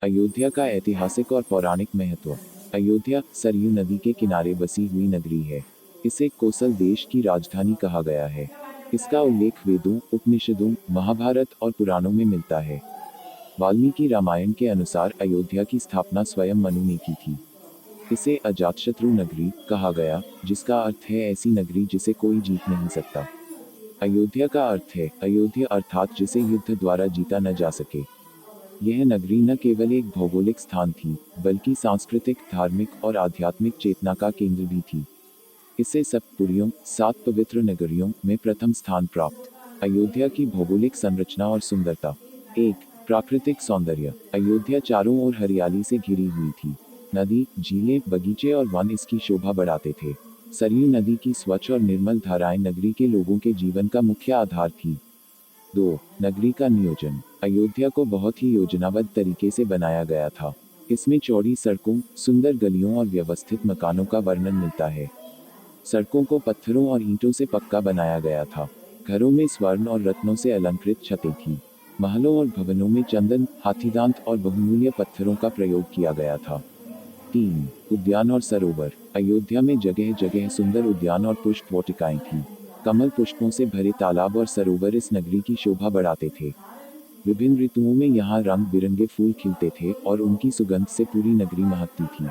अयोध्या का ऐतिहासिक और पौराणिक महत्व। अयोध्या सरयू नदी के किनारे बसी हुई नगरी है। इसे कोसल देश की राजधानी कहा गया है। इसका उल्लेख वेदों, उपनिषदों, महाभारत और पुराणों में मिलता है। वाल्मीकि रामायण के अनुसार अयोध्या की स्थापना स्वयं मनु ने की थी। इसे अजातशत्रु नगरी कहा गया, जिसका अर्थ है ऐसी नगरी जिसे कोई जीत नहीं सकता। अयोध्या का अर्थ है अयोध्या, अर्थात जिसे युद्ध द्वारा जीता न जा सके। यह नगरी न केवल एक भौगोलिक स्थान थी, बल्कि सांस्कृतिक, धार्मिक और आध्यात्मिक चेतना का केंद्र भी थी। इसे सप्तपुरियों, 7 पवित्र नगरियों में प्रथम स्थान प्राप्त। अयोध्या की भौगोलिक संरचना और सुंदरता। 1. प्राकृतिक सौंदर्य। अयोध्या चारों ओर हरियाली से घिरी हुई थी। नदी, झीलें, बगीचे और वन इसकी शोभा बढ़ाते थे। सरयू नदी की स्वच्छ और निर्मल धाराएं नगरी के लोगों के जीवन का मुख्य आधार थी। 2. नगरी का नियोजन। अयोध्या को बहुत ही योजनाबद्ध तरीके से बनाया गया था। इसमें चौड़ी सड़कों, सुंदर गलियों और व्यवस्थित मकानों का वर्णन मिलता है। सड़कों को पत्थरों और ईंटों से पक्का बनाया गया था। घरों में स्वर्ण और रत्नों से अलंकृत छतें थीं। महलों और भवनों में चंदन, हाथीदांत और बहुमूल्य पत्थरों का प्रयोग किया गया था। 3. उद्यान और सरोवर। अयोध्या में जगह जगह सुंदर उद्यान और पुष्प वाटिकाएं थीं। कमल पुष्पों से भरे तालाब और सरोवर इस नगरी की शोभा बढ़ाते थे। विभिन्न ऋतुओं में यहाँ रंग बिरंगे फूल खिलते थे और उनकी सुगंध से पूरी नगरी महकती थी।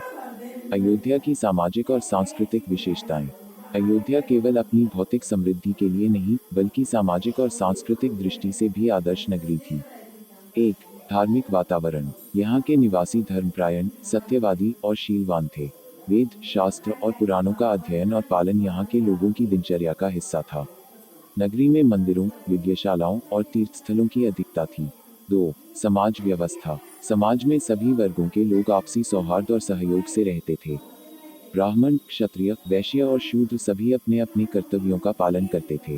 अयोध्या की सामाजिक और सांस्कृतिक विशेषताएं। अयोध्या केवल अपनी भौतिक समृद्धि के लिए नहीं, बल्कि सामाजिक और सांस्कृतिक दृष्टि से भी आदर्श नगरी थी। 1. धार्मिक वातावरण। यहाँ के निवासी धर्मपरायण, सत्यवादी और शीलवान थे। वेद, शास्त्र और पुराणों का अध्ययन और पालन यहाँ के लोगों की दिनचर्या का हिस्सा था। नगरी में मंदिरों, यज्ञशालाओं और तीर्थस्थलों की अधिकता थी। 2. समाज व्यवस्था। समाज में सभी वर्गों के लोग आपसी सौहार्द और सहयोग से रहते थे। ब्राह्मण, क्षत्रिय, वैश्य और शूद्र सभी अपने अपने कर्तव्यों का पालन करते थे।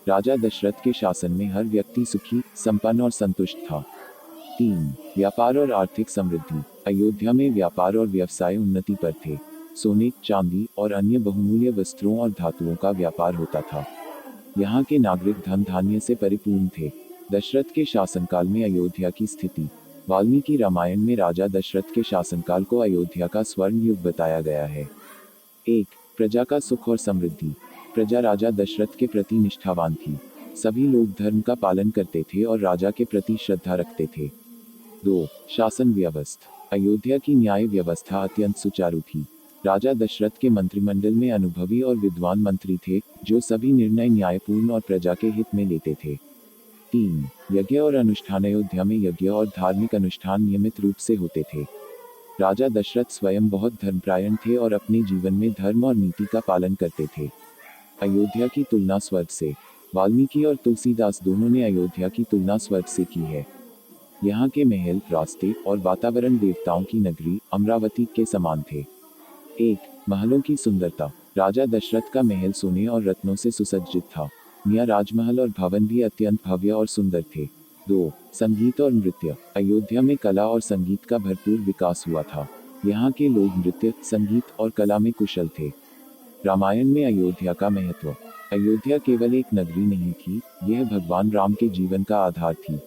राजा दशरथ के शासन में हर व्यक्ति सुखी, संपन्न और संतुष्ट था। 3. व्यापार और आर्थिक समृद्धि। अयोध्या में व्यापार और व्यवसाय उन्नति पर थे। सोने, चांदी और अन्य बहुमूल्य वस्त्रों और धातुओं का व्यापार होता था। यहाँ के नागरिक धन धान्य से परिपूर्ण थे। दशरथ के शासनकाल में अयोध्या की स्थिति। वाल्मीकि रामायण में राजा दशरथ के शासनकाल को अयोध्या का स्वर्ण युग बताया गया है। 1. प्रजा का सुख और समृद्धि। प्रजा राजा दशरथ के प्रति निष्ठावान थी। सभी लोग धर्म का पालन करते थे और राजा के प्रति श्रद्धा रखते थे। 2. शासन व्यवस्था। अयोध्या की न्याय व्यवस्था अत्यंत सुचारू थी। राजा दशरथ के मंत्रिमंडल में अनुभवी और विद्वान मंत्री थे, जो सभी निर्णय न्यायपूर्ण और प्रजा के हित में लेते थे। 3. यज्ञ और अनुष्ठान। अयोध्या में यज्ञ और धार्मिक अनुष्ठान नियमित रूप से होते थे। राजा दशरथ स्वयं बहुत धर्मपरायण थे और अपने जीवन में धर्म और नीति का पालन करते थे। अयोध्या की तुलना स्वर्ग से। वाल्मीकि और तुलसीदास दोनों ने अयोध्या की तुलना स्वर्ग से की है। यहाँ के महल, रास्ते और वातावरण देवताओं की नगरी अमरावती के समान थे। 1. महलों की सुंदरता। राजा दशरथ का महल सोने और रत्नों से सुसज्जित था। मियां राजमहल और भवन भी अत्यंत भव्य और सुंदर थे। 2. संगीत और नृत्य। अयोध्या में कला और संगीत का भरपूर विकास हुआ था। यहाँ के लोग नृत्य, संगीत और कला में कुशल थे। रामायण में अयोध्या का महत्व। अयोध्या केवल एक नगरी नहीं थी, यह भगवान राम के जीवन का आधार थी।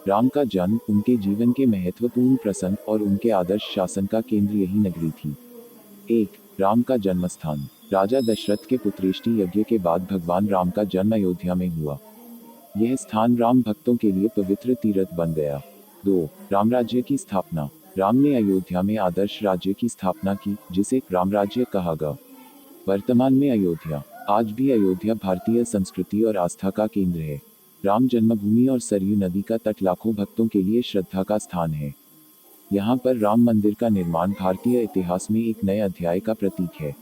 राम का जन्म, उनके जीवन के महत्वपूर्ण प्रसंग और उनके आदर्श शासन का केंद्र यही नगरी थी। 1. राम का जन्मस्थान। राजा दशरथ के पुत्रेष्टि यज्ञ के बाद भगवान राम का जन्म अयोध्या में हुआ। यह स्थान राम भक्तों के लिए पवित्र तीर्थ बन गया। 2. रामराज्य की स्थापना। राम ने अयोध्या में आदर्श राज्य की स्थापना की, जिसे रामराज्य कहा गया। वर्तमान में अयोध्या। आज भी अयोध्या भारतीय संस्कृति और आस्था का केंद्र है। राम जन्मभूमि और सरयू नदी का तट लाखों भक्तों के लिए श्रद्धा का स्थान है। यहाँ पर राम मंदिर का निर्माण भारतीय इतिहास में एक नए अध्याय का प्रतीक है।